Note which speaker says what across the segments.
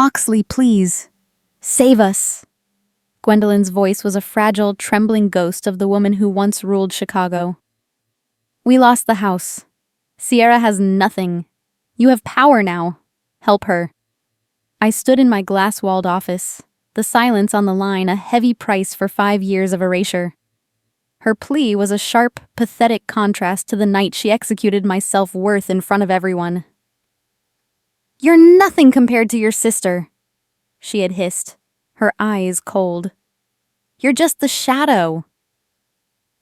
Speaker 1: Moxley, please. Save us. Gwendolyn's voice was a fragile, trembling ghost of the woman who once ruled Chicago. We lost the house. Sierah has nothing. You have power now. Help her. I stood in my glass-walled office, the silence on the line a heavy price for 5 years of erasure. Her plea was a sharp, pathetic contrast to the night she executed my self-worth in front of everyone. You're nothing compared to your sister, she had hissed, her eyes cold. You're just the shadow.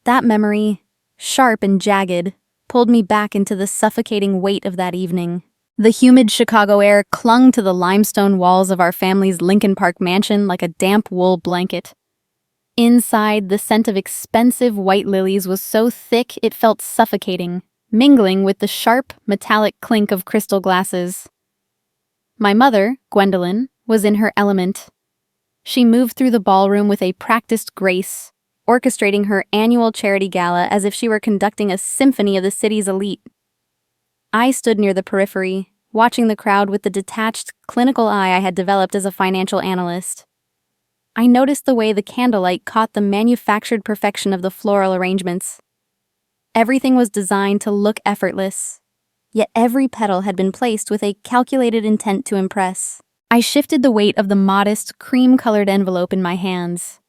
Speaker 1: That memory, sharp and jagged, pulled me back into the suffocating weight of that evening. The humid Chicago air clung to the limestone walls of our family's Lincoln Park mansion like a damp wool blanket. Inside, the scent of expensive white lilies was so thick it felt suffocating, mingling with the sharp, metallic clink of crystal glasses. My mother, Gwendolyn, was in her element. She moved through the ballroom with a practiced grace, orchestrating her annual charity gala as if she were conducting a symphony of the city's elite. I stood near the periphery, watching the crowd with the detached, clinical eye I had developed as a financial analyst. I noticed the way the candlelight caught the manufactured perfection of the floral arrangements. Everything was designed to look effortless, yet every petal had been placed with a calculated intent to impress. I shifted the weight of the modest, cream-colored envelope in my hands.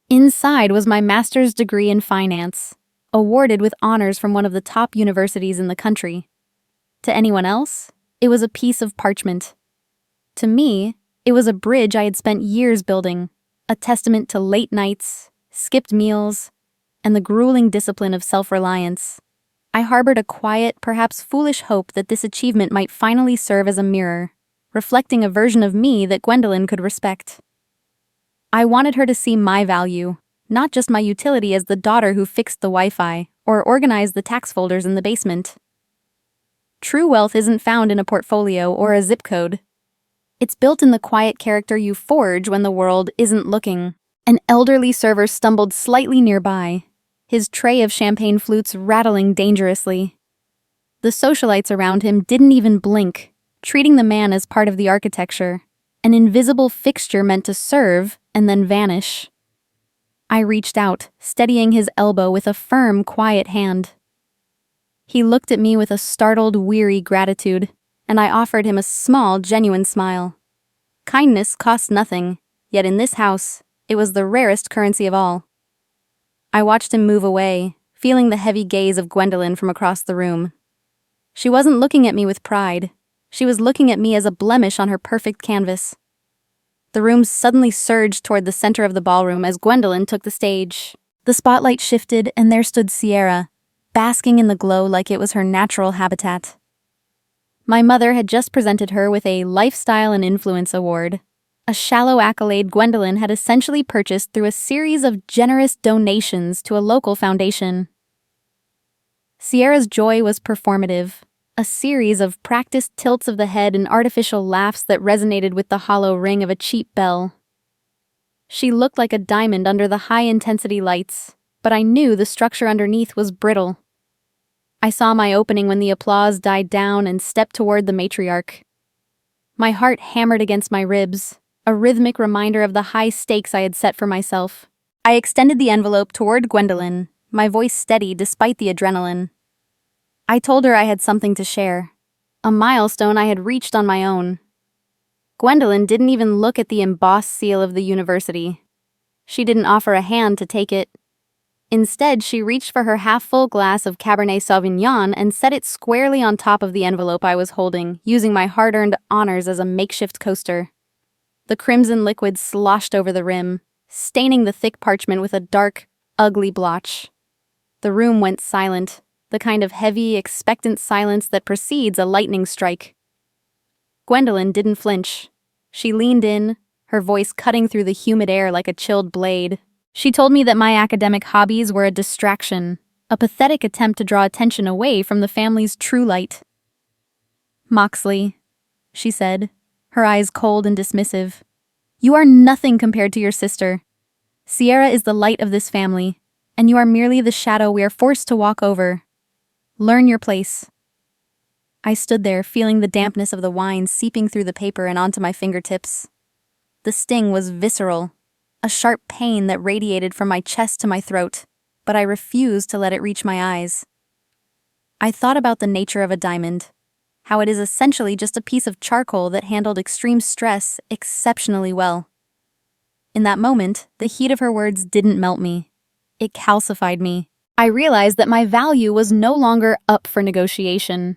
Speaker 1: Inside was my master's degree in finance, awarded with honors from one of the top universities in the country. To anyone else, it was a piece of parchment. To me, it was a bridge I had spent years building, a testament to late nights, skipped meals, and the grueling discipline of self-reliance. I harbored a quiet, perhaps foolish hope that this achievement might finally serve as a mirror, reflecting a version of me that Gwendolyn could respect. I wanted her to see my value, not just my utility as the daughter who fixed the Wi-Fi or organized the tax folders in the basement. True wealth isn't found in a portfolio or a zip code. It's built in the quiet character you forge when the world isn't looking. An elderly server stumbled slightly nearby, his tray of champagne flutes rattling dangerously. The socialites around him didn't even blink, treating the man as part of the architecture, an invisible fixture meant to serve and then vanish. I reached out, steadying his elbow with a firm, quiet hand. He looked at me with a startled, weary gratitude, and I offered him a small, genuine smile. Kindness cost nothing, yet in this house, it was the rarest currency of all. I watched him move away, feeling the heavy gaze of Gwendolyn from across the room. She wasn't looking at me with pride. She was looking at me as a blemish on her perfect canvas. The room suddenly surged toward the center of the ballroom as Gwendolyn took the stage. The spotlight shifted, and there stood Sierah, basking in the glow like it was her natural habitat. My mother had just presented her with a Lifestyle and Influence Award, a shallow accolade Gwendolyn had essentially purchased through a series of generous donations to a local foundation. Sierra's joy was performative, a series of practiced tilts of the head and artificial laughs that resonated with the hollow ring of a cheap bell. She looked like a diamond under the high-intensity lights, but I knew the structure underneath was brittle. I saw my opening when the applause died down and stepped toward the matriarch. My heart hammered against my ribs, a rhythmic reminder of the high stakes I had set for myself. I extended the envelope toward Gwendolyn, my voice steady despite the adrenaline. I told her I had something to share, a milestone I had reached on my own. Gwendolyn didn't even look at the embossed seal of the university. She didn't offer a hand to take it. Instead, she reached for her half-full glass of Cabernet Sauvignon and set it squarely on top of the envelope I was holding, using my hard-earned honors as a makeshift coaster. The crimson liquid sloshed over the rim, staining the thick parchment with a dark, ugly blotch. The room went silent, the kind of heavy, expectant silence that precedes a lightning strike. Gwendolyn didn't flinch. She leaned in, her voice cutting through the humid air like a chilled blade. She told me that my academic hobbies were a distraction, a pathetic attempt to draw attention away from the family's true light. "Moxley," she said, her eyes cold and dismissive, "you are nothing compared to your sister. Sierah is the light of this family, and you are merely the shadow we are forced to walk over. Learn your place." I stood there, feeling the dampness of the wine seeping through the paper and onto my fingertips. The sting was visceral, a sharp pain that radiated from my chest to my throat, but I refused to let it reach my eyes. I thought about the nature of a diamond, how it is essentially just a piece of charcoal that handled extreme stress exceptionally well. In that moment, the heat of her words didn't melt me. It calcified me. I realized that my value was no longer up for negotiation.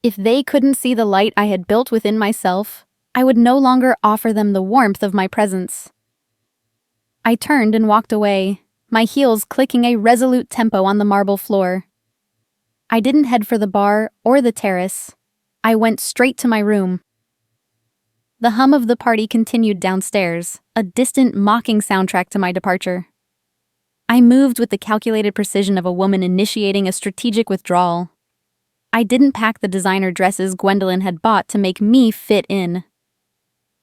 Speaker 1: If they couldn't see the light I had built within myself, I would no longer offer them the warmth of my presence. I turned and walked away, my heels clicking a resolute tempo on the marble floor. I didn't head for the bar or the terrace. I went straight to my room. The hum of the party continued downstairs, a distant, mocking soundtrack to my departure. I moved with the calculated precision of a woman initiating a strategic withdrawal. I didn't pack the designer dresses Gwendolyn had bought to make me fit in.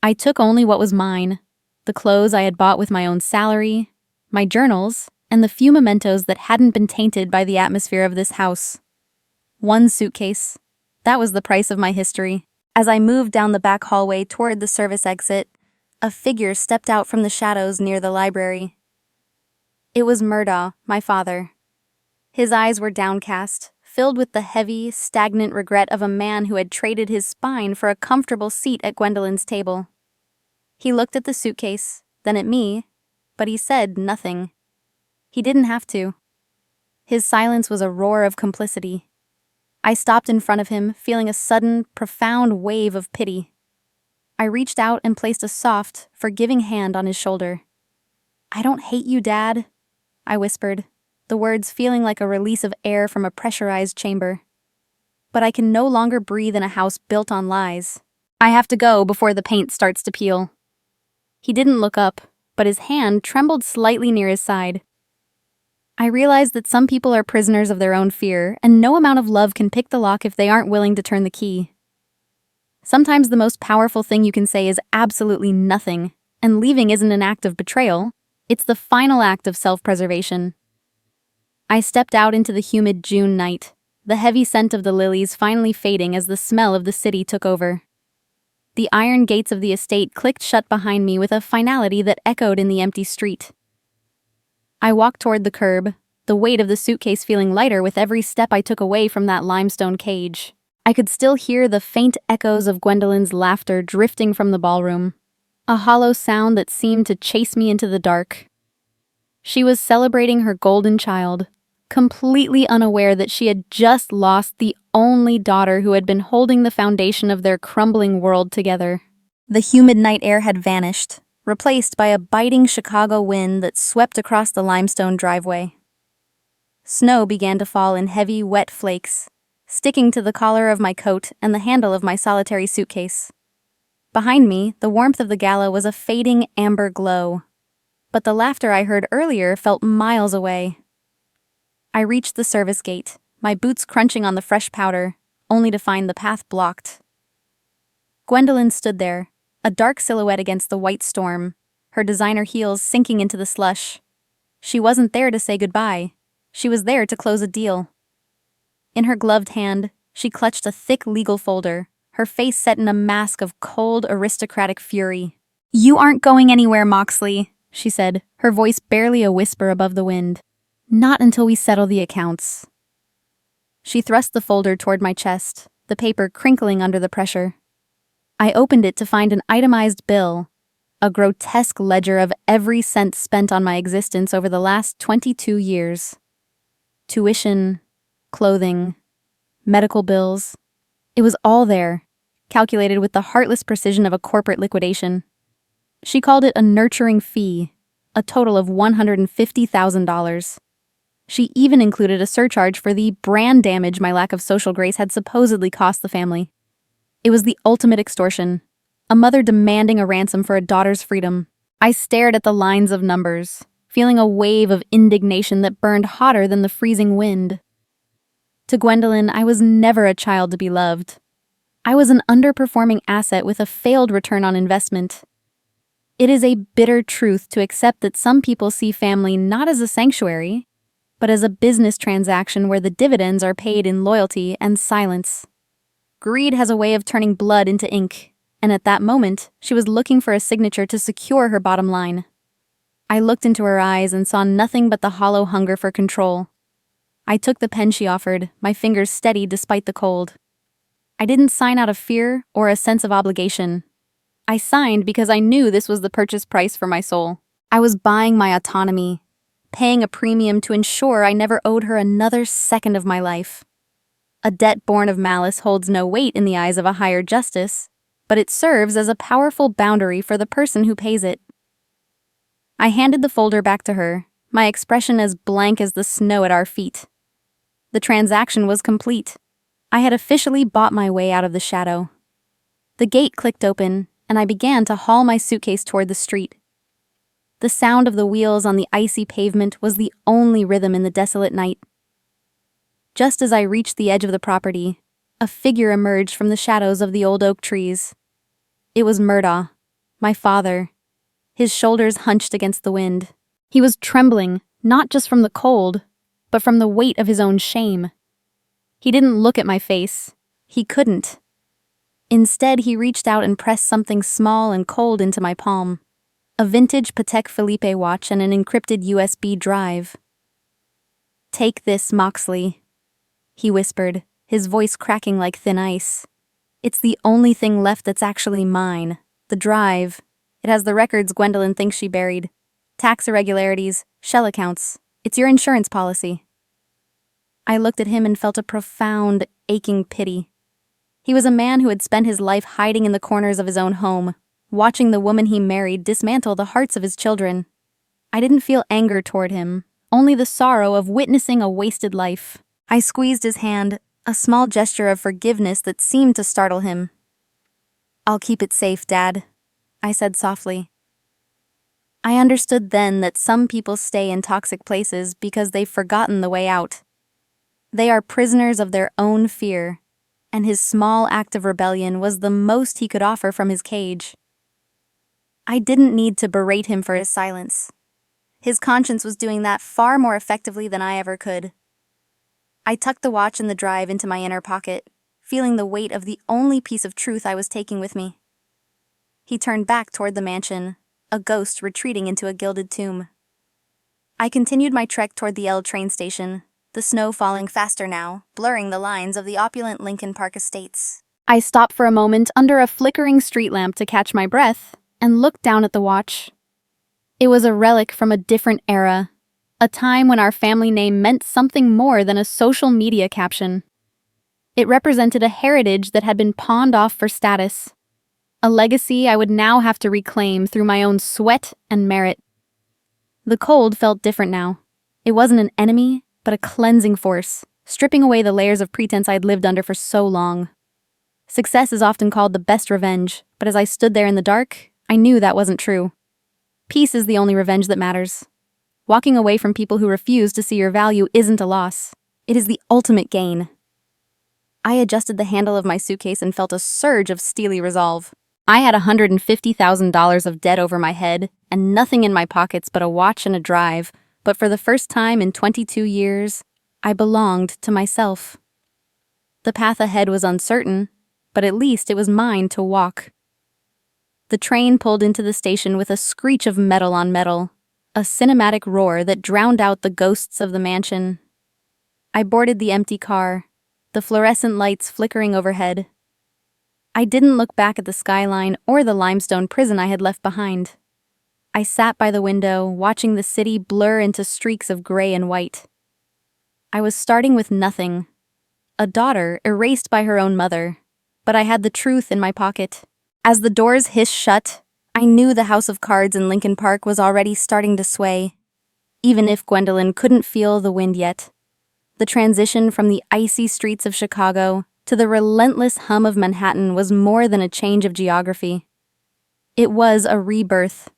Speaker 1: I took only what was mine, the clothes I had bought with my own salary, my journals, and the few mementos that hadn't been tainted by the atmosphere of this house. One suitcase. That was the price of my history. As I moved down the back hallway toward the service exit, a figure stepped out from the shadows near the library. It was Murdaugh, my father. His eyes were downcast, filled with the heavy, stagnant regret of a man who had traded his spine for a comfortable seat at Gwendolyn's table. He looked at the suitcase, then at me, but he said nothing. He didn't have to. His silence was a roar of complicity. I stopped in front of him, feeling a sudden, profound wave of pity. I reached out and placed a soft, forgiving hand on his shoulder. "I don't hate you, Dad," I whispered, the words feeling like a release of air from a pressurized chamber. "But I can no longer breathe in a house built on lies. I have to go before the paint starts to peel." He didn't look up, but his hand trembled slightly near his side. I realized that some people are prisoners of their own fear, and no amount of love can pick the lock if they aren't willing to turn the key. Sometimes the most powerful thing you can say is absolutely nothing, and leaving isn't an act of betrayal, it's the final act of self-preservation. I stepped out into the humid June night, the heavy scent of the lilies finally fading as the smell of the city took over. The iron gates of the estate clicked shut behind me with a finality that echoed in the empty street. I walked toward the curb, the weight of the suitcase feeling lighter with every step I took away from that limestone cage. I could still hear the faint echoes of Gwendolyn's laughter drifting from the ballroom, a hollow sound that seemed to chase me into the dark. She was celebrating her golden child, completely unaware that she had just lost the only daughter who had been holding the foundation of their crumbling world together. The humid night air had vanished, replaced by a biting Chicago wind that swept across the limestone driveway. Snow began to fall in heavy, wet flakes, sticking to the collar of my coat and the handle of my solitary suitcase. Behind me, the warmth of the gala was a fading amber glow, but the laughter I heard earlier felt miles away. I reached the service gate, my boots crunching on the fresh powder, only to find the path blocked. Gwendolyn stood there, a dark silhouette against the white storm, her designer heels sinking into the slush. She wasn't there to say goodbye. She was there to close a deal. In her gloved hand, she clutched a thick legal folder, her face set in a mask of cold, aristocratic fury. "You aren't going anywhere, Moxley," she said, her voice barely a whisper above the wind. "Not until we settle the accounts." She thrust the folder toward my chest, the paper crinkling under the pressure. I opened it to find an itemized bill, a grotesque ledger of every cent spent on my existence over the last 22 years. Tuition, clothing, medical bills. It was all there, calculated with the heartless precision of a corporate liquidation. She called it a nurturing fee, a total of $150,000. She even included a surcharge for the brand damage my lack of social grace had supposedly cost the family. It was the ultimate extortion, a mother demanding a ransom for a daughter's freedom. I stared at the lines of numbers, feeling a wave of indignation that burned hotter than the freezing wind. To Gwendolyn, I was never a child to be loved. I was an underperforming asset with a failed return on investment. It is a bitter truth to accept that some people see family not as a sanctuary, but as a business transaction where the dividends are paid in loyalty and silence. Greed has a way of turning blood into ink, and at that moment, she was looking for a signature to secure her bottom line. I looked into her eyes and saw nothing but the hollow hunger for control. I took the pen she offered, my fingers steady despite the cold. I didn't sign out of fear or a sense of obligation. I signed because I knew this was the purchase price for my soul. I was buying my autonomy, paying a premium to ensure I never owed her another second of my life. A debt born of malice holds no weight in the eyes of a higher justice, but it serves as a powerful boundary for the person who pays it. I handed the folder back to her, my expression as blank as the snow at our feet. The transaction was complete. I had officially bought my way out of the shadow. The gate clicked open, and I began to haul my suitcase toward the street. The sound of the wheels on the icy pavement was the only rhythm in the desolate night. Just as I reached the edge of the property, a figure emerged from the shadows of the old oak trees. It was Murdaugh, my father, his shoulders hunched against the wind. He was trembling, not just from the cold, but from the weight of his own shame. He didn't look at my face. He couldn't. Instead, he reached out and pressed something small and cold into my palm. A vintage Patek Philippe watch and an encrypted USB drive. "Take this, Moxley," he whispered, his voice cracking like thin ice. "It's the only thing left that's actually mine. The drive. It has the records Gwendolyn thinks she buried. Tax irregularities, shell accounts. It's your insurance policy." I looked at him and felt a profound, aching pity. He was a man who had spent his life hiding in the corners of his own home, watching the woman he married dismantle the hearts of his children. I didn't feel anger toward him, only the sorrow of witnessing a wasted life. I squeezed his hand, a small gesture of forgiveness that seemed to startle him. "I'll keep it safe, Dad," I said softly. I understood then that some people stay in toxic places because they've forgotten the way out. They are prisoners of their own fear, and his small act of rebellion was the most he could offer from his cage. I didn't need to berate him for his silence. His conscience was doing that far more effectively than I ever could. I tucked the watch and the drive into my inner pocket, feeling the weight of the only piece of truth I was taking with me. He turned back toward the mansion, a ghost retreating into a gilded tomb. I continued my trek toward the L train station, the snow falling faster now, blurring the lines of the opulent Lincoln Park estates. I stopped for a moment under a flickering street lamp to catch my breath and looked down at the watch. It was a relic from a different era, a time when our family name meant something more than a social media caption. It represented a heritage that had been pawned off for status, a legacy I would now have to reclaim through my own sweat and merit. The cold felt different now. It wasn't an enemy, but a cleansing force, stripping away the layers of pretense I'd lived under for so long. Success is often called the best revenge, but as I stood there in the dark, I knew that wasn't true. Peace is the only revenge that matters. Walking away from people who refuse to see your value isn't a loss. It is the ultimate gain. I adjusted the handle of my suitcase and felt a surge of steely resolve. I had $150,000 of debt over my head and nothing in my pockets but a watch and a drive, but for the first time in 22 years, I belonged to myself. The path ahead was uncertain, but at least it was mine to walk. The train pulled into the station with a screech of metal on metal, a cinematic roar that drowned out the ghosts of the mansion. I boarded the empty car, the fluorescent lights flickering overhead. I didn't look back at the skyline or the limestone prison I had left behind. I sat by the window, watching the city blur into streaks of gray and white. I was starting with nothing, a daughter erased by her own mother, but I had the truth in my pocket. As the doors hissed shut, I knew the house of cards in Lincoln Park was already starting to sway, even if Gwendolyn couldn't feel the wind yet. The transition from the icy streets of Chicago to the relentless hum of Manhattan was more than a change of geography. It was a rebirth.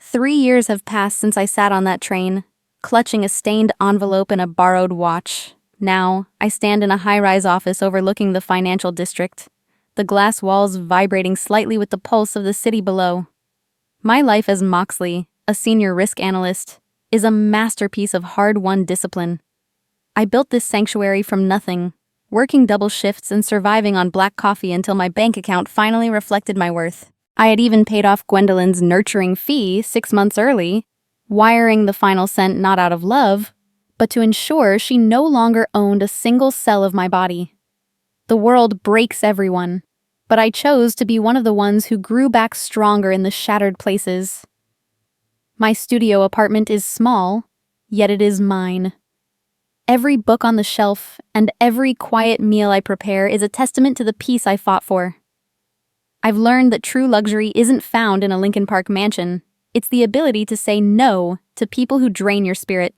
Speaker 1: 3 years have passed since I sat on that train, clutching a stained envelope and a borrowed watch. Now, I stand in a high-rise office overlooking the financial district, the glass walls vibrating slightly with the pulse of the city below. My life as Moxley, a senior risk analyst, is a masterpiece of hard-won discipline. I built this sanctuary from nothing, working double shifts and surviving on black coffee until my bank account finally reflected my worth. I had even paid off Gwendolyn's nurturing fee 6 months early, wiring the final cent not out of love, but to ensure she no longer owned a single cell of my body. The world breaks everyone, but I chose to be one of the ones who grew back stronger in the shattered places. My studio apartment is small, yet it is mine. Every book on the shelf and every quiet meal I prepare is a testament to the peace I fought for. I've learned that true luxury isn't found in a Lincoln Park mansion. It's the ability to say no to people who drain your spirit.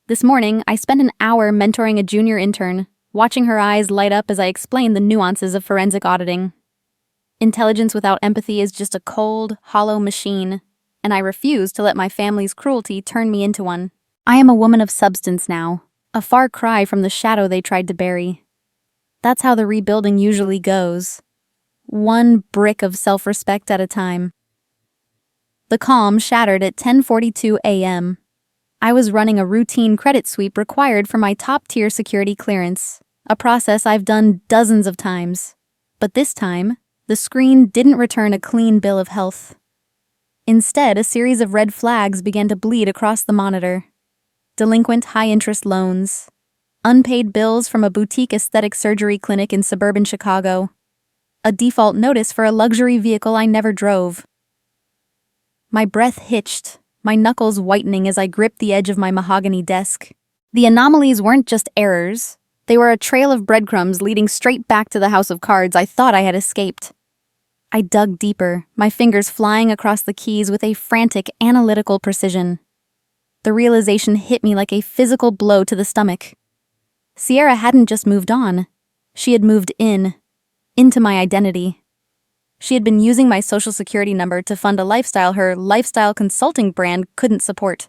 Speaker 1: This morning, I spent an hour mentoring a junior intern, watching her eyes light up as I explained the nuances of forensic auditing. Intelligence without empathy is just a cold, hollow machine, and I refuse to let my family's cruelty turn me into one. I am a woman of substance now, a far cry from the shadow they tried to bury. That's how the rebuilding usually goes. One brick of self-respect at a time. The calm shattered at 10:42 a.m. I was running a routine credit sweep required for my top-tier security clearance, a process I've done dozens of times. But this time, the screen didn't return a clean bill of health. Instead, a series of red flags began to bleed across the monitor. Delinquent high-interest loans, unpaid bills from a boutique aesthetic surgery clinic in suburban Chicago, a default notice for a luxury vehicle I never drove. My breath hitched, my knuckles whitening as I gripped the edge of my mahogany desk. The anomalies weren't just errors. They were a trail of breadcrumbs leading straight back to the house of cards I thought I had escaped. I dug deeper, my fingers flying across the keys with a frantic, analytical precision. The realization hit me like a physical blow to the stomach. Sierah hadn't just moved on. She had moved into my identity. She had been using my social security number to fund a lifestyle her lifestyle consulting brand couldn't support.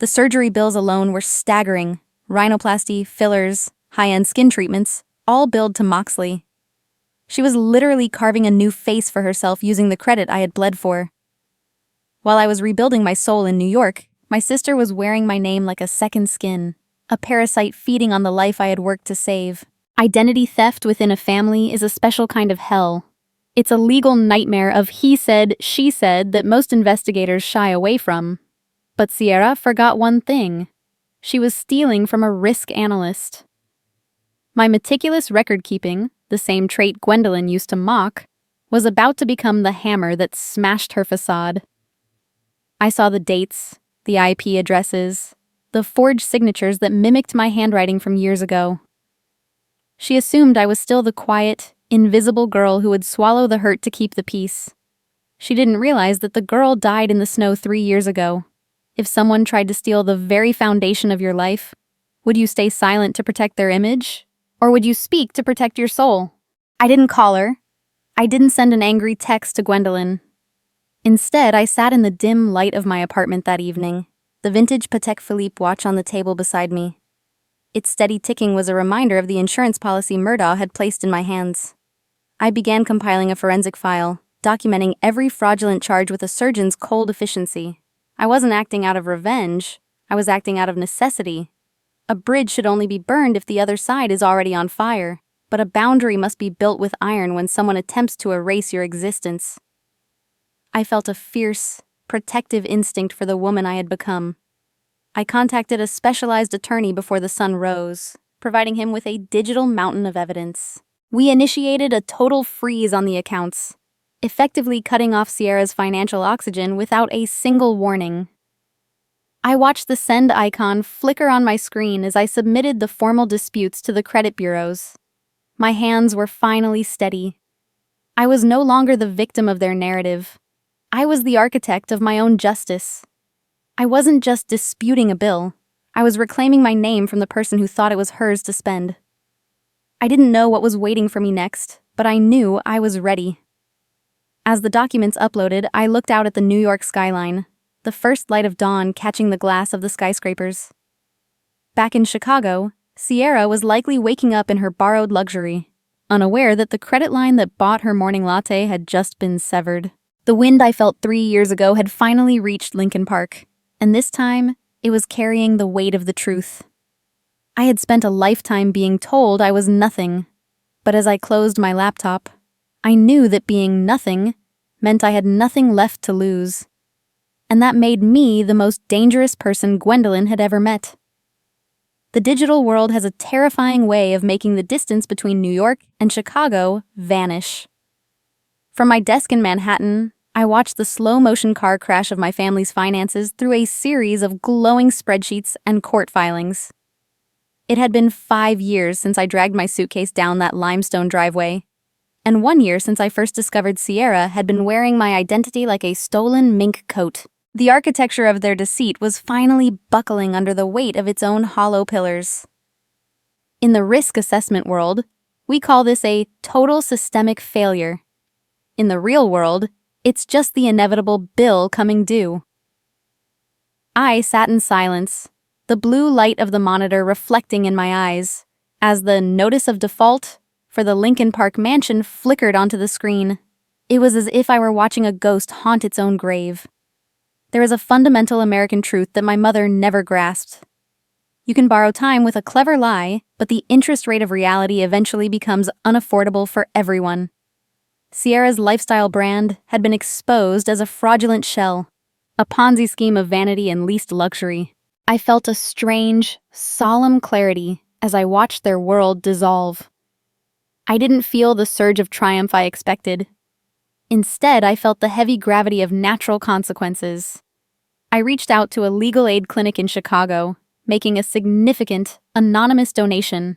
Speaker 1: The surgery bills alone were staggering. Rhinoplasty, fillers, high-end skin treatments, all billed to Moxley. She was literally carving a new face for herself using the credit I had bled for. While I was rebuilding my soul in New York, my sister was wearing my name like a second skin, a parasite feeding on the life I had worked to save. Identity theft within a family is a special kind of hell. It's a legal nightmare of he said, she said that most investigators shy away from. But Sierra forgot one thing. She was stealing from a risk analyst. My meticulous record-keeping, the same trait Gwendolyn used to mock, was about to become the hammer that smashed her facade. I saw the dates, the IP addresses, the forged signatures that mimicked my handwriting from years ago. She assumed I was still the quiet, invisible girl who would swallow the hurt to keep the peace. She didn't realize that the girl died in the snow 3 years ago. If someone tried to steal the very foundation of your life, would you stay silent to protect their image? Or would you speak to protect your soul? I didn't call her. I didn't send an angry text to Gwendolyn. Instead, I sat in the dim light of my apartment that evening, the vintage Patek Philippe watch on the table beside me. Its steady ticking was a reminder of the insurance policy Murdaugh had placed in my hands. I began compiling a forensic file, documenting every fraudulent charge with a surgeon's cold efficiency. I wasn't acting out of revenge. I was acting out of necessity. A bridge should only be burned if the other side is already on fire, but a boundary must be built with iron when someone attempts to erase your existence. I felt a fierce, protective instinct for the woman I had become. I contacted a specialized attorney before the sun rose, providing him with a digital mountain of evidence. We initiated a total freeze on the accounts, effectively cutting off Sierra's financial oxygen without a single warning. I watched the send icon flicker on my screen as I submitted the formal disputes to the credit bureaus. My hands were finally steady. I was no longer the victim of their narrative. I was the architect of my own justice. I wasn't just disputing a bill. I was reclaiming my name from the person who thought it was hers to spend. I didn't know what was waiting for me next, but I knew I was ready. As the documents uploaded, I looked out at the New York skyline, the first light of dawn catching the glass of the skyscrapers. Back in Chicago, Sierra was likely waking up in her borrowed luxury, unaware that the credit line that bought her morning latte had just been severed. The wind I felt 3 years ago had finally reached Lincoln Park, and this time, it was carrying the weight of the truth. I had spent a lifetime being told I was nothing, but as I closed my laptop, I knew that being nothing meant I had nothing left to lose. And that made me the most dangerous person Gwendolyn had ever met. The digital world has a terrifying way of making the distance between New York and Chicago vanish. From my desk in Manhattan, I watched the slow-motion car crash of my family's finances through a series of glowing spreadsheets and court filings. It had been 5 years since I dragged my suitcase down that limestone driveway, and 1 year since I first discovered Sierra had been wearing my identity like a stolen mink coat. The architecture of their deceit was finally buckling under the weight of its own hollow pillars. In the risk assessment world, we call this a total systemic failure. In the real world, it's just the inevitable bill coming due. I sat in silence, the blue light of the monitor reflecting in my eyes, as the notice of default for the Lincoln Park mansion flickered onto the screen. It was as if I were watching a ghost haunt its own grave. There is a fundamental American truth that my mother never grasped. You can borrow time with a clever lie, but the interest rate of reality eventually becomes unaffordable for everyone. Sierra's lifestyle brand had been exposed as a fraudulent shell, a Ponzi scheme of vanity and leased luxury. I felt a strange, solemn clarity as I watched their world dissolve. I didn't feel the surge of triumph I expected. Instead, I felt the heavy gravity of natural consequences. I reached out to a legal aid clinic in Chicago, making a significant, anonymous donation.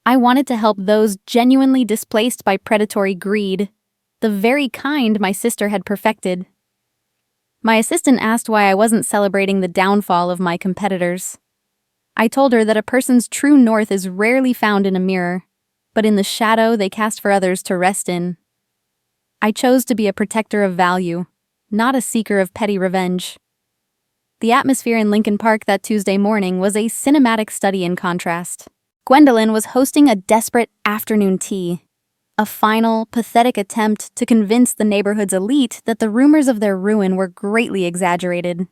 Speaker 1: I wanted to help those genuinely displaced by predatory greed, the very kind my sister had perfected. My assistant asked why I wasn't celebrating the downfall of my competitors. I told her that a person's true north is rarely found in a mirror, but in the shadow they cast for others to rest in. I chose to be a protector of value, not a seeker of petty revenge. The atmosphere in Lincoln Park that Tuesday morning was a cinematic study in contrast. Gwendolyn was hosting a desperate afternoon tea, a final, pathetic attempt to convince the neighborhood's elite that the rumors of their ruin were greatly exaggerated.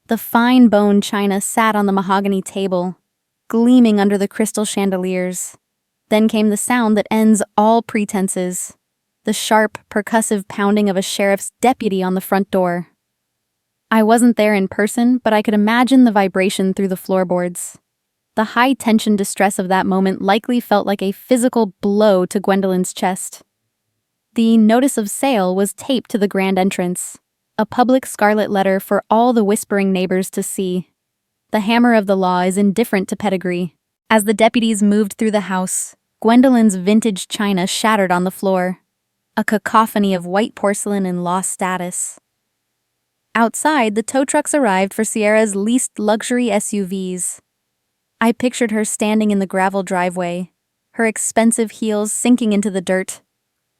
Speaker 1: The fine bone china sat on the mahogany table, gleaming under the crystal chandeliers. Then came the sound that ends all pretenses. The sharp, percussive pounding of a sheriff's deputy on the front door. I wasn't there in person, but I could imagine the vibration through the floorboards. The high-tension distress of that moment likely felt like a physical blow to Gwendolyn's chest. The notice of sale was taped to the grand entrance, a public scarlet letter for all the whispering neighbors to see. The hammer of the law is indifferent to pedigree. As the deputies moved through the house, Gwendolyn's vintage china shattered on the floor. A cacophony of white porcelain and lost status. Outside, the tow trucks arrived for Sierra's leased luxury SUVs. I pictured her standing in the gravel driveway, her expensive heels sinking into the dirt,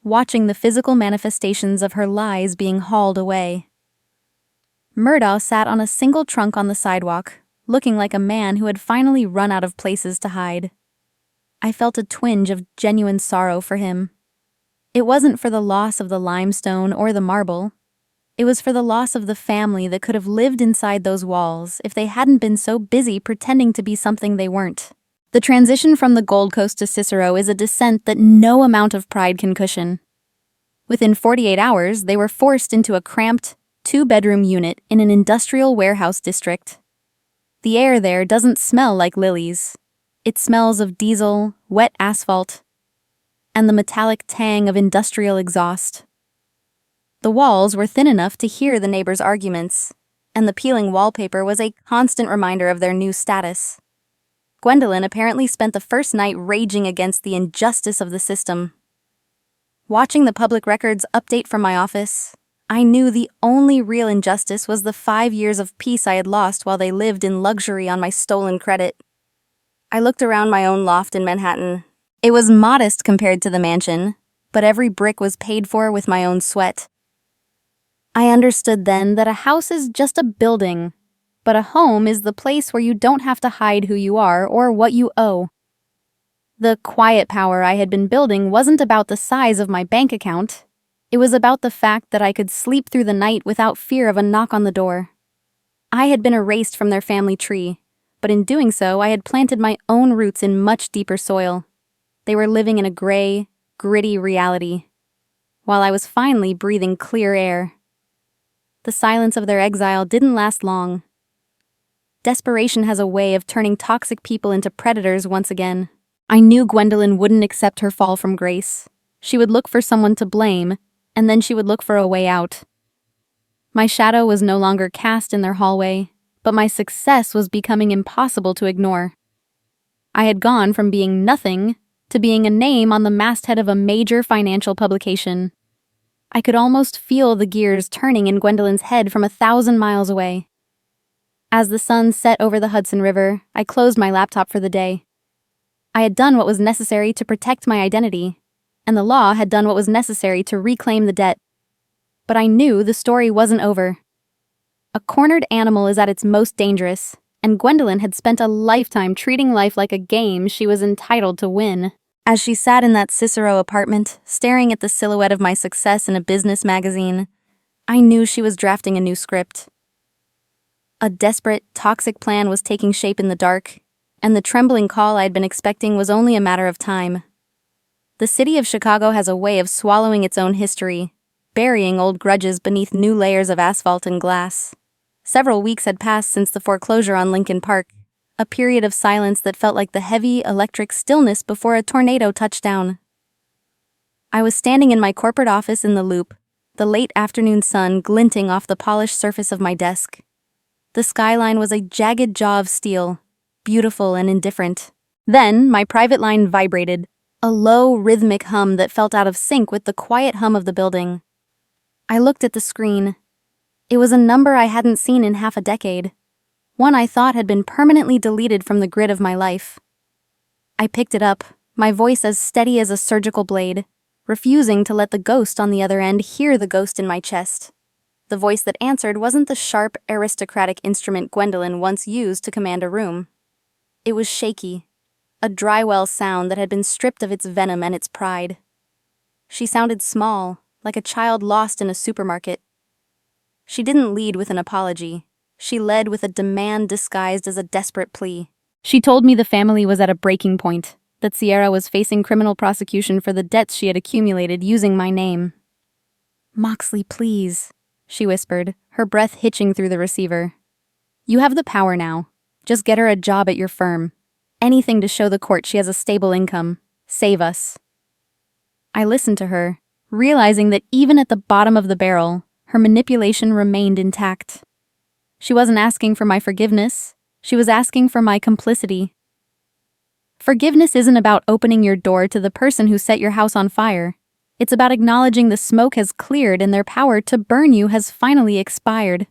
Speaker 1: watching the physical manifestations of her lies being hauled away. Murdaugh sat on a single trunk on the sidewalk, looking like a man who had finally run out of places to hide. I felt a twinge of genuine sorrow for him. It wasn't for the loss of the limestone or the marble. It was for the loss of the family that could have lived inside those walls if they hadn't been so busy pretending to be something they weren't. The transition from the Gold Coast to Cicero is a descent that no amount of pride can cushion. Within 48 hours, they were forced into a cramped, 2-bedroom unit in an industrial warehouse district. The air there doesn't smell like lilies. It smells of diesel, wet asphalt, and the metallic tang of industrial exhaust. The walls were thin enough to hear the neighbors' arguments, and the peeling wallpaper was a constant reminder of their new status. Gwendolyn apparently spent the first night raging against the injustice of the system. Watching the public records update from my office, I knew the only real injustice was the 5 years of peace I had lost while they lived in luxury on my stolen credit. I looked around my own loft in Manhattan. It was modest compared to the mansion, but every brick was paid for with my own sweat. I understood then that a house is just a building, but a home is the place where you don't have to hide who you are or what you owe. The quiet power I had been building wasn't about the size of my bank account. It was about the fact that I could sleep through the night without fear of a knock on the door. I had been erased from their family tree, but in doing so, I had planted my own roots in much deeper soil. They were living in a gray, gritty reality, while I was finally breathing clear air. The silence of their exile didn't last long. Desperation has a way of turning toxic people into predators once again. I knew Gwendolyn wouldn't accept her fall from grace. She would look for someone to blame, and then she would look for a way out. My shadow was no longer cast in their hallway, but my success was becoming impossible to ignore. I had gone from being nothing to being a name on the masthead of a major financial publication. I could almost feel the gears turning in Gwendolyn's head from 1,000 miles away. As the sun set over the Hudson River, I closed my laptop for the day. I had done what was necessary to protect my identity, and the law had done what was necessary to reclaim the debt. But I knew the story wasn't over. A cornered animal is at its most dangerous, and Gwendolyn had spent a lifetime treating life like a game she was entitled to win. As she sat in that Cicero apartment, staring at the silhouette of my success in a business magazine, I knew she was drafting a new script. A desperate, toxic plan was taking shape in the dark, and the trembling call I'd been expecting was only a matter of time. The city of Chicago has a way of swallowing its own history, burying old grudges beneath new layers of asphalt and glass. Several weeks had passed since the foreclosure on Lincoln Park, a period of silence that felt like the heavy, electric stillness before a tornado touched down. I was standing in my corporate office in the Loop, the late afternoon sun glinting off the polished surface of my desk. The skyline was a jagged jaw of steel, beautiful and indifferent. Then, my private line vibrated, a low, rhythmic hum that felt out of sync with the quiet hum of the building. I looked at the screen. It was a number I hadn't seen in half a decade, one I thought had been permanently deleted from the grid of my life. I picked it up, my voice as steady as a surgical blade, refusing to let the ghost on the other end hear the ghost in my chest. The voice that answered wasn't the sharp, aristocratic instrument Gwendolyn once used to command a room. It was shaky, a drywell sound that had been stripped of its venom and its pride. She sounded small, like a child lost in a supermarket. She didn't lead with an apology. She led with a demand disguised as a desperate plea. She told me the family was at a breaking point, that Sierra was facing criminal prosecution for the debts she had accumulated using my name. "Moxley, please," she whispered, her breath hitching through the receiver. "You have the power now. Just get her a job at your firm. Anything to show the court she has a stable income. Save us." I listened to her, realizing that even at the bottom of the barrel, her manipulation remained intact. She wasn't asking for my forgiveness. She was asking for my complicity. Forgiveness isn't about opening your door to the person who set your house on fire. It's about acknowledging the smoke has cleared and their power to burn you has finally expired.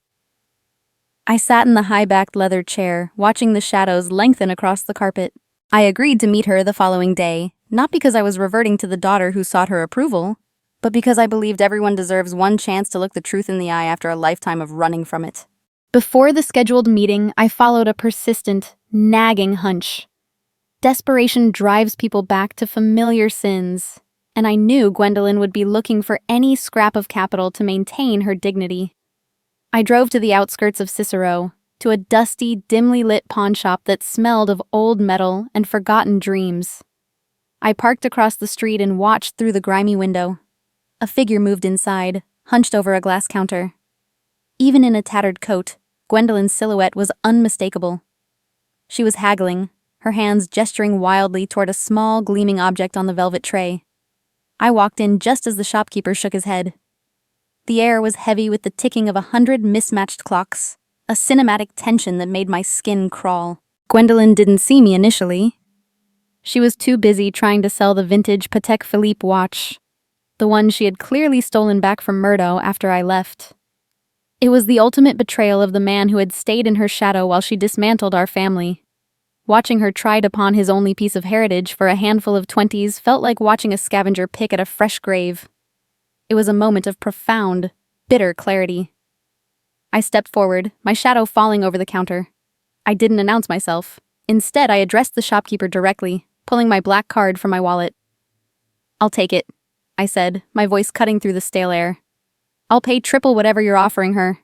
Speaker 1: I sat in the high-backed leather chair, watching the shadows lengthen across the carpet. I agreed to meet her the following day, not because I was reverting to the daughter who sought her approval, but because I believed everyone deserves one chance to look the truth in the eye after a lifetime of running from it. Before the scheduled meeting, I followed a persistent, nagging hunch. Desperation drives people back to familiar sins, and I knew Gwendolyn would be looking for any scrap of capital to maintain her dignity. I drove to the outskirts of Cicero, to a dusty, dimly lit pawn shop that smelled of old metal and forgotten dreams. I parked across the street and watched through the grimy window. A figure moved inside, hunched over a glass counter. Even in a tattered coat, Gwendolyn's silhouette was unmistakable. She was haggling, her hands gesturing wildly toward a small, gleaming object on the velvet tray. I walked in just as the shopkeeper shook his head. The air was heavy with the ticking of 100 mismatched clocks, a cinematic tension that made my skin crawl. Gwendolyn didn't see me initially. She was too busy trying to sell the vintage Patek Philippe watch, the one she had clearly stolen back from Murdo after I left. It was the ultimate betrayal of the man who had stayed in her shadow while she dismantled our family. Watching her try to pawn his only piece of heritage for a handful of 20s felt like watching a scavenger pick at a fresh grave. It was a moment of profound, bitter clarity. I stepped forward, my shadow falling over the counter. I didn't announce myself. Instead, I addressed the shopkeeper directly, pulling my black card from my wallet. "I'll take it," I said, my voice cutting through the stale air. "I'll pay triple whatever you're offering her."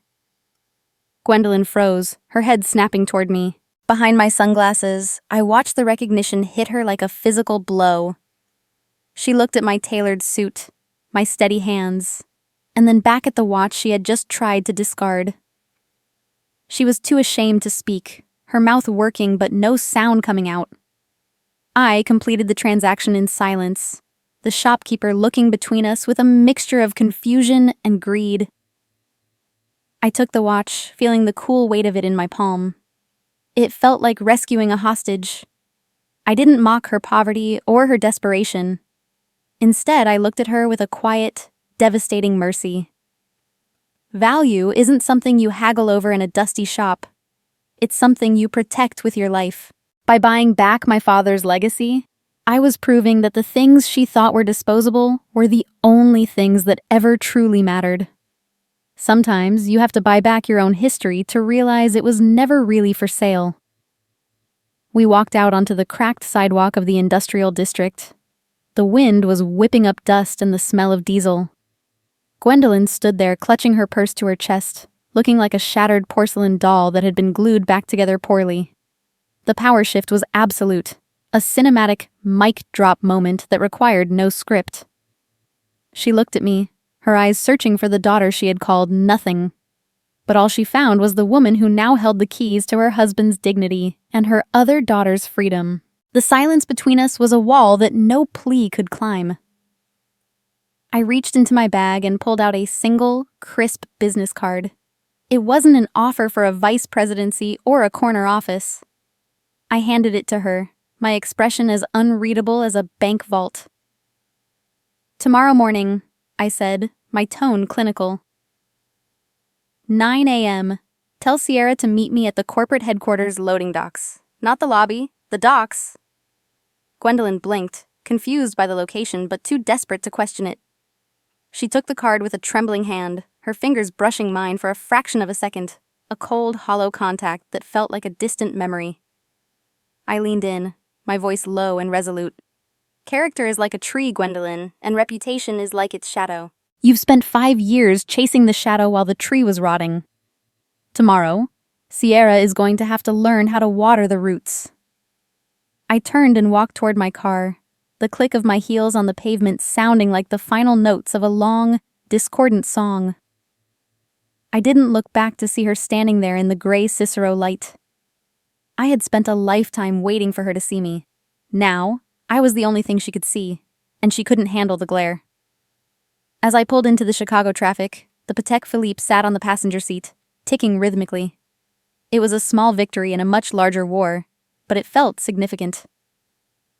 Speaker 1: Gwendolyn froze, her head snapping toward me. Behind my sunglasses, I watched the recognition hit her like a physical blow. She looked at my tailored suit, my steady hands, and then back at the watch she had just tried to discard. She was too ashamed to speak, her mouth working but no sound coming out. I completed the transaction in silence, the shopkeeper looking between us with a mixture of confusion and greed. I took the watch, feeling the cool weight of it in my palm. It felt like rescuing a hostage. I didn't mock her poverty or her desperation. Instead, I looked at her with a quiet, devastating mercy. Value isn't something you haggle over in a dusty shop. It's something you protect with your life. By buying back my father's legacy, I was proving that the things she thought were disposable were the only things that ever truly mattered. Sometimes you have to buy back your own history to realize it was never really for sale. We walked out onto the cracked sidewalk of the industrial district. The wind was whipping up dust and the smell of diesel. Gwendolyn stood there clutching her purse to her chest, looking like a shattered porcelain doll that had been glued back together poorly. The power shift was absolute, a cinematic mic drop moment that required no script. She looked at me, her eyes searching for the daughter she had called nothing. But all she found was the woman who now held the keys to her husband's dignity and her other daughter's freedom. The silence between us was a wall that no plea could climb. I reached into my bag and pulled out a single, crisp business card. It wasn't an offer for a vice presidency or a corner office. I handed it to her, my expression as unreadable as a bank vault. "Tomorrow morning," I said, my tone clinical. 9 a.m. Tell Sierra to meet me at the corporate headquarters loading docks. Not the lobby, the docks. Gwendolyn blinked, confused by the location but too desperate to question it. She took the card with a trembling hand, her fingers brushing mine for a fraction of a second, a cold, hollow contact that felt like a distant memory. I leaned in, my voice low and resolute. "Character is like a tree, Gwendolyn, and reputation is like its shadow. You've spent 5 years chasing the shadow while the tree was rotting. Tomorrow, Sierra is going to have to learn how to water the roots." I turned and walked toward my car, the click of my heels on the pavement sounding like the final notes of a long, discordant song. I didn't look back to see her standing there in the gray Cicero light. I had spent a lifetime waiting for her to see me. Now, I was the only thing she could see, and she couldn't handle the glare. As I pulled into the Chicago traffic, the Patek Philippe sat on the passenger seat, ticking rhythmically. It was a small victory in a much larger war, but it felt significant.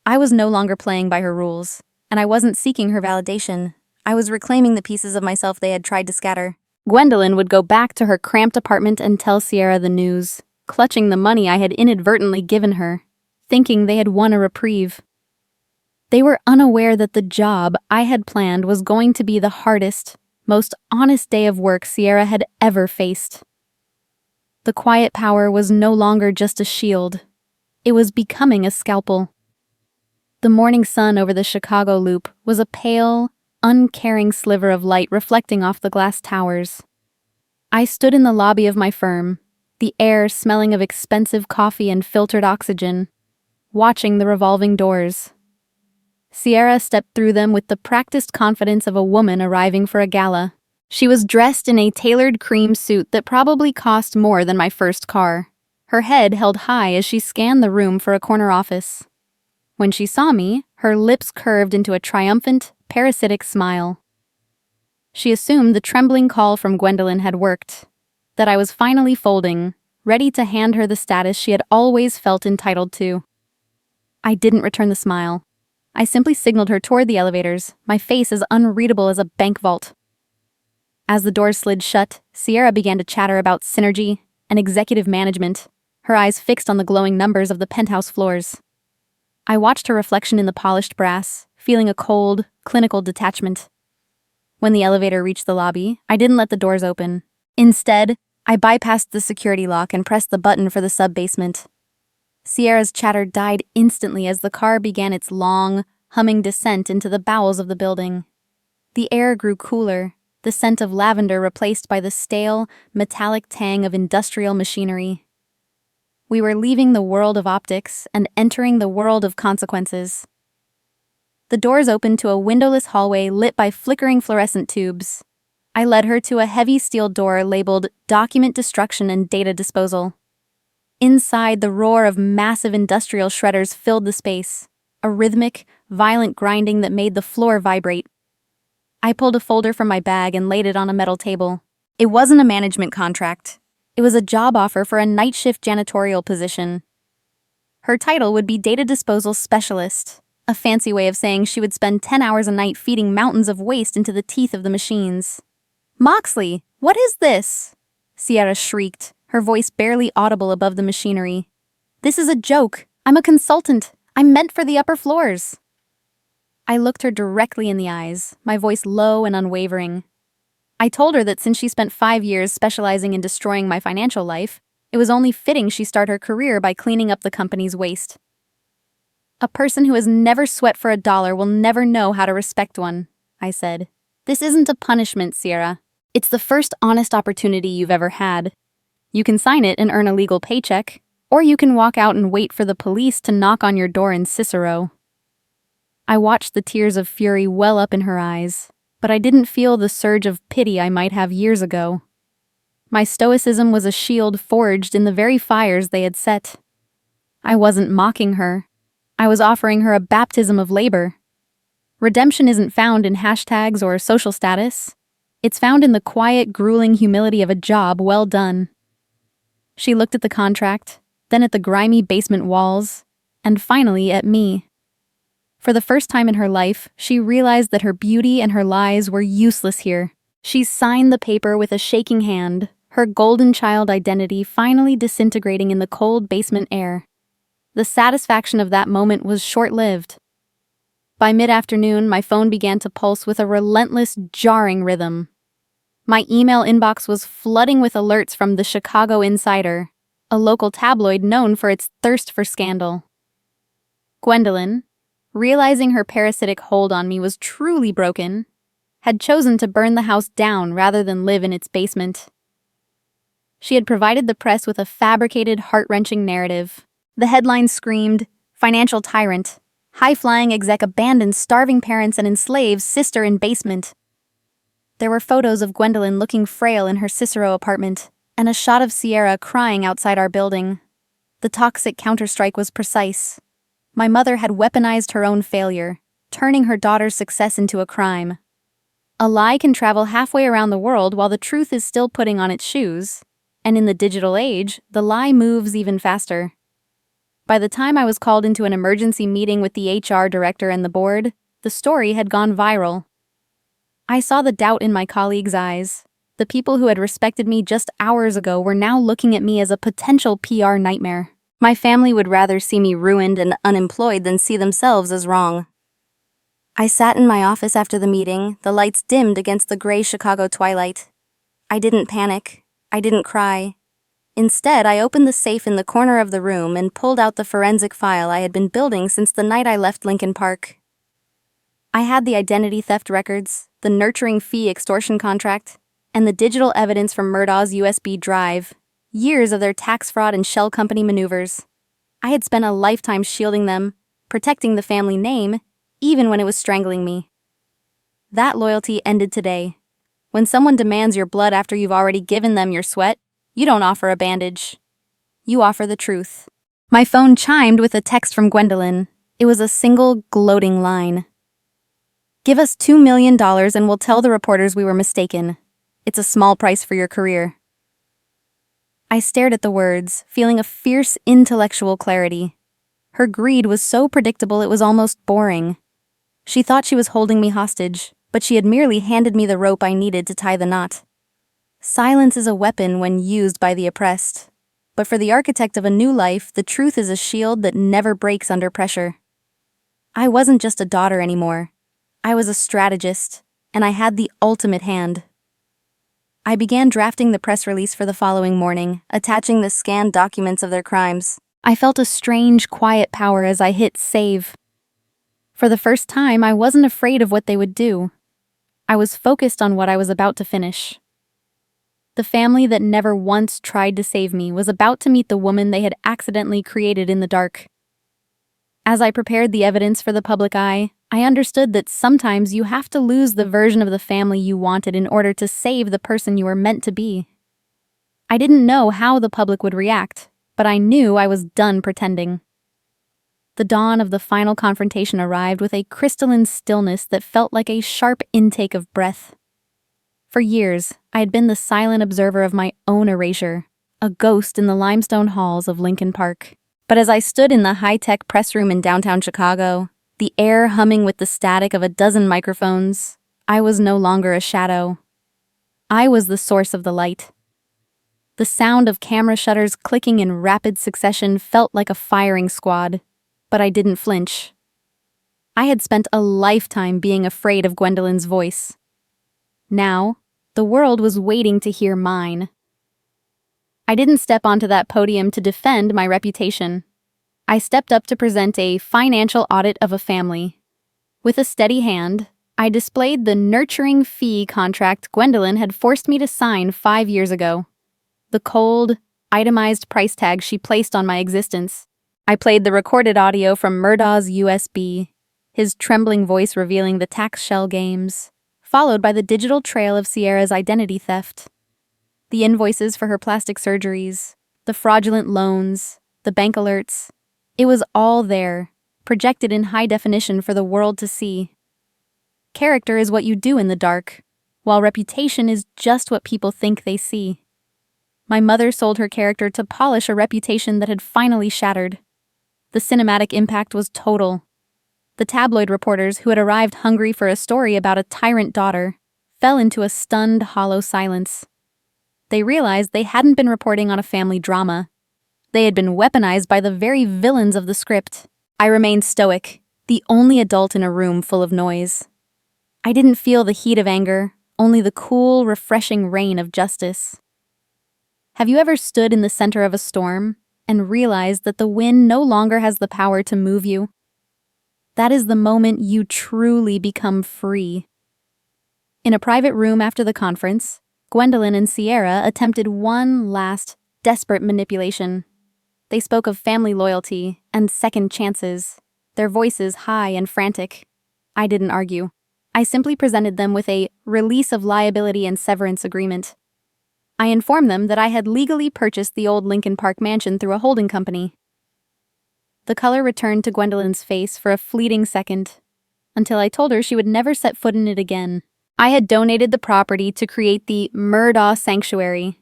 Speaker 1: I was no longer playing by her rules, and I wasn't seeking her validation. I was reclaiming the pieces of myself they had tried to scatter. Gwendolyn would go back to her cramped apartment and tell Sierra the news, clutching the money I had inadvertently given her, thinking they had won a reprieve. They were unaware that the job I had planned was going to be the hardest, most honest day of work Sierra had ever faced. The quiet power was no longer just a shield. It was becoming a scalpel. The morning sun over the Chicago Loop was a pale, uncaring sliver of light reflecting off the glass towers. I stood in the lobby of my firm, the air smelling of expensive coffee and filtered oxygen, watching the revolving doors. Sierra stepped through them with the practiced confidence of a woman arriving for a gala. She was dressed in a tailored cream suit that probably cost more than my first car. Her head held high as she scanned the room for a corner office. When she saw me, her lips curved into a triumphant, parasitic smile. She assumed the trembling call from Gwendolyn had worked, that I was finally folding, ready to hand her the status she had always felt entitled to. I didn't return the smile. I simply signaled her toward the elevators, my face as unreadable as a bank vault. As the doors slid shut, Sierra began to chatter about synergy and executive management, her eyes fixed on the glowing numbers of the penthouse floors. I watched her reflection in the polished brass, feeling a cold, clinical detachment. When the elevator reached the lobby, I didn't let the doors open. Instead, I bypassed the security lock and pressed the button for the sub-basement. Sierra's chatter died instantly as the car began its long, humming descent into the bowels of the building. The air grew cooler, the scent of lavender replaced by the stale, metallic tang of industrial machinery. We were leaving the world of optics and entering the world of consequences. The doors opened to a windowless hallway lit by flickering fluorescent tubes. I led her to a heavy steel door labeled Document Destruction and Data Disposal. Inside, the roar of massive industrial shredders filled the space, a rhythmic, violent grinding that made the floor vibrate. I pulled a folder from my bag and laid it on a metal table. It wasn't a management contract. It was a job offer for a night shift janitorial position. Her title would be Data Disposal Specialist, a fancy way of saying she would spend 10 hours a night feeding mountains of waste into the teeth of the machines. "Moxley, what is this?" Sierah shrieked, her voice barely audible above the machinery. "This is a joke. I'm a consultant. I'm meant for the upper floors." I looked her directly in the eyes, my voice low and unwavering. I told her that since she spent 5 years specializing in destroying my financial life, it was only fitting she start her career by cleaning up the company's waste. "A person who has never sweat for a dollar will never know how to respect one," I said. "This isn't a punishment, Sierah. It's the first honest opportunity you've ever had. You can sign it and earn a legal paycheck, or you can walk out and wait for the police to knock on your door in Cicero." I watched the tears of fury well up in her eyes, but I didn't feel the surge of pity I might have years ago. My stoicism was a shield forged in the very fires they had set. I wasn't mocking her. I was offering her a baptism of labor. Redemption isn't found in hashtags or social status. It's found in the quiet, grueling humility of a job well done. She looked at the contract, then at the grimy basement walls, and finally at me. For the first time in her life, she realized that her beauty and her lies were useless here. She signed the paper with a shaking hand, her golden child identity finally disintegrating in the cold basement air. The satisfaction of that moment was short-lived. By mid-afternoon, my phone began to pulse with a relentless, jarring rhythm. My email inbox was flooding with alerts from the Chicago Insider, a local tabloid known for its thirst for scandal. Gwendolyn, realizing her parasitic hold on me was truly broken, had chosen to burn the house down rather than live in its basement. She had provided the press with a fabricated, heart-wrenching narrative. The headlines screamed, "Financial tyrant. High-flying exec abandons starving parents and enslaves sister in basement." There were photos of Gwendolyn looking frail in her Cicero apartment, and a shot of Sierah crying outside our building. The toxic counterstrike was precise. My mother had weaponized her own failure, turning her daughter's success into a crime. A lie can travel halfway around the world while the truth is still putting on its shoes, and in the digital age, the lie moves even faster. By the time I was called into an emergency meeting with the HR director and the board, the story had gone viral. I saw the doubt in my colleagues' eyes. The people who had respected me just hours ago were now looking at me as a potential PR nightmare. My family would rather see me ruined and unemployed than see themselves as wrong. I sat in my office after the meeting, the lights dimmed against the gray Chicago twilight. I didn't panic. I didn't cry. Instead, I opened the safe in the corner of the room and pulled out the forensic file I had been building since the night I left Lincoln Park. I had the identity theft records, the nurturing fee extortion contract, and the digital evidence from Murdaugh's USB drive. Years of their tax fraud and shell company maneuvers. I had spent a lifetime shielding them, protecting the family name, even when it was strangling me. That loyalty ended today. When someone demands your blood after you've already given them your sweat, you don't offer a bandage. You offer the truth. My phone chimed with a text from Gwendolyn. It was a single, gloating line. "Give us $2 million and we'll tell the reporters we were mistaken. It's a small price for your career." I stared at the words, feeling a fierce intellectual clarity. Her greed was so predictable it was almost boring. She thought she was holding me hostage, but she had merely handed me the rope I needed to tie the knot. Silence is a weapon when used by the oppressed, but for the architect of a new life, the truth is a shield that never breaks under pressure. I wasn't just a daughter anymore. I was a strategist, and I had the ultimate hand. I began drafting the press release for the following morning, attaching the scanned documents of their crimes. I felt a strange, quiet power as I hit save. For the first time, I wasn't afraid of what they would do. I was focused on what I was about to finish. The family that never once tried to save me was about to meet the woman they had accidentally created in the dark. As I prepared the evidence for the public eye, I understood that sometimes you have to lose the version of the family you wanted in order to save the person you were meant to be. I didn't know how the public would react, but I knew I was done pretending. The dawn of the final confrontation arrived with a crystalline stillness that felt like a sharp intake of breath. For years, I had been the silent observer of my own erasure, a ghost in the limestone halls of Lincoln Park. But as I stood in the high-tech press room in downtown Chicago, the air humming with the static of a dozen microphones, I was no longer a shadow. I was the source of the light. The sound of camera shutters clicking in rapid succession felt like a firing squad, but I didn't flinch. I had spent a lifetime being afraid of Gwendolyn's voice. Now, the world was waiting to hear mine. I didn't step onto that podium to defend my reputation. I stepped up to present a financial audit of a family. With a steady hand, I displayed the nurturing fee contract Gwendolyn had forced me to sign 5 years ago. The cold, itemized price tag she placed on my existence. I played the recorded audio from Murdaugh's USB, his trembling voice revealing the tax shell games, followed by the digital trail of Sierra's identity theft. The invoices for her plastic surgeries, the fraudulent loans, the bank alerts. It was all there, projected in high definition for the world to see. Character is what you do in the dark, while reputation is just what people think they see. My mother sold her character to polish a reputation that had finally shattered. The cinematic impact was total. The tabloid reporters who had arrived hungry for a story about a tyrant daughter fell into a stunned, hollow silence. They realized they hadn't been reporting on a family drama. They had been weaponized by the very villains of the script. I remained stoic, the only adult in a room full of noise. I didn't feel the heat of anger, only the cool, refreshing rain of justice. Have you ever stood in the center of a storm and realized that the wind no longer has the power to move you? That is the moment you truly become free. In a private room after the conference, Gwendolyn and Sierah attempted one last, desperate manipulation. They spoke of family loyalty and second chances, their voices high and frantic. I didn't argue. I simply presented them with a release of liability and severance agreement. I informed them that I had legally purchased the old Lincoln Park mansion through a holding company. The color returned to Gwendolyn's face for a fleeting second, until I told her she would never set foot in it again. I had donated the property to create the Murdaugh Sanctuary,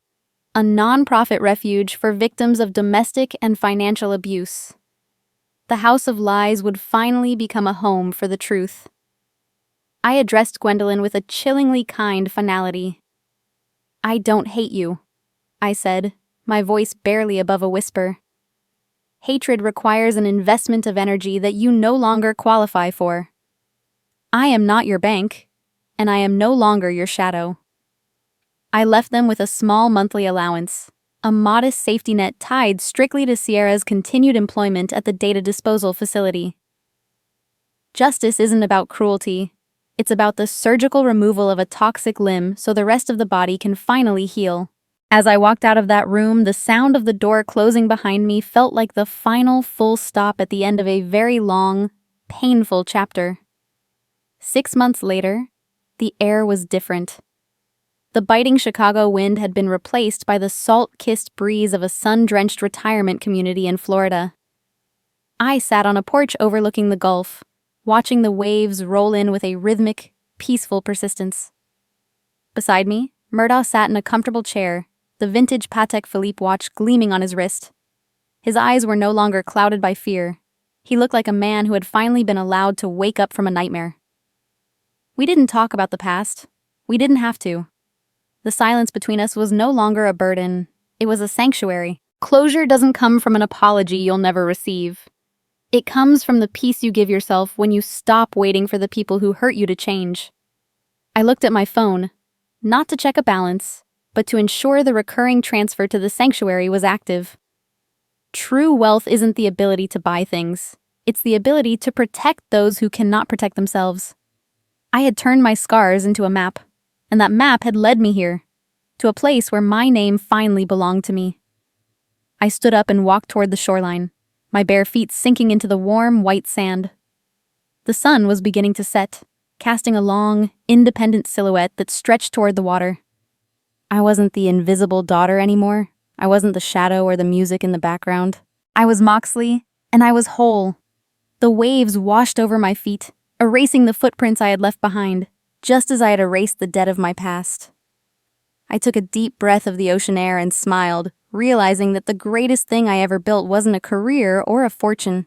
Speaker 1: a non-profit refuge for victims of domestic and financial abuse. The House of Lies would finally become a home for the truth. I addressed Gwendolyn with a chillingly kind finality. "I don't hate you," I said, my voice barely above a whisper. "Hatred requires an investment of energy that you no longer qualify for. I am not your bank, and I am no longer your shadow." I left them with a small monthly allowance, a modest safety net tied strictly to Sierra's continued employment at the data disposal facility. Justice isn't about cruelty. It's about the surgical removal of a toxic limb so the rest of the body can finally heal. As I walked out of that room, the sound of the door closing behind me felt like the final full stop at the end of a very long, painful chapter. 6 months later, the air was different. The biting Chicago wind had been replaced by the salt-kissed breeze of a sun-drenched retirement community in Florida. I sat on a porch overlooking the Gulf, watching the waves roll in with a rhythmic, peaceful persistence. Beside me, Murdaugh sat in a comfortable chair, the vintage Patek Philippe watch gleaming on his wrist. His eyes were no longer clouded by fear. He looked like a man who had finally been allowed to wake up from a nightmare. We didn't talk about the past. We didn't have to. The silence between us was no longer a burden. It was a sanctuary. Closure doesn't come from an apology you'll never receive. It comes from the peace you give yourself when you stop waiting for the people who hurt you to change. I looked at my phone, not to check a balance, but to ensure the recurring transfer to the sanctuary was active. True wealth isn't the ability to buy things. It's the ability to protect those who cannot protect themselves. I had turned my scars into a map, and that map had led me here. to a place where my name finally belonged to me. I stood up and walked toward the shoreline, my bare feet sinking into the warm, white sand. The sun was beginning to set, casting a long, independent silhouette that stretched toward the water. I wasn't the invisible daughter anymore. I wasn't the shadow or the music in the background. I was Moxley, and I was whole. The waves washed over my feet, erasing the footprints I had left behind, just as I had erased the debt of my past. I took a deep breath of the ocean air and smiled, realizing that the greatest thing I ever built wasn't a career or a fortune.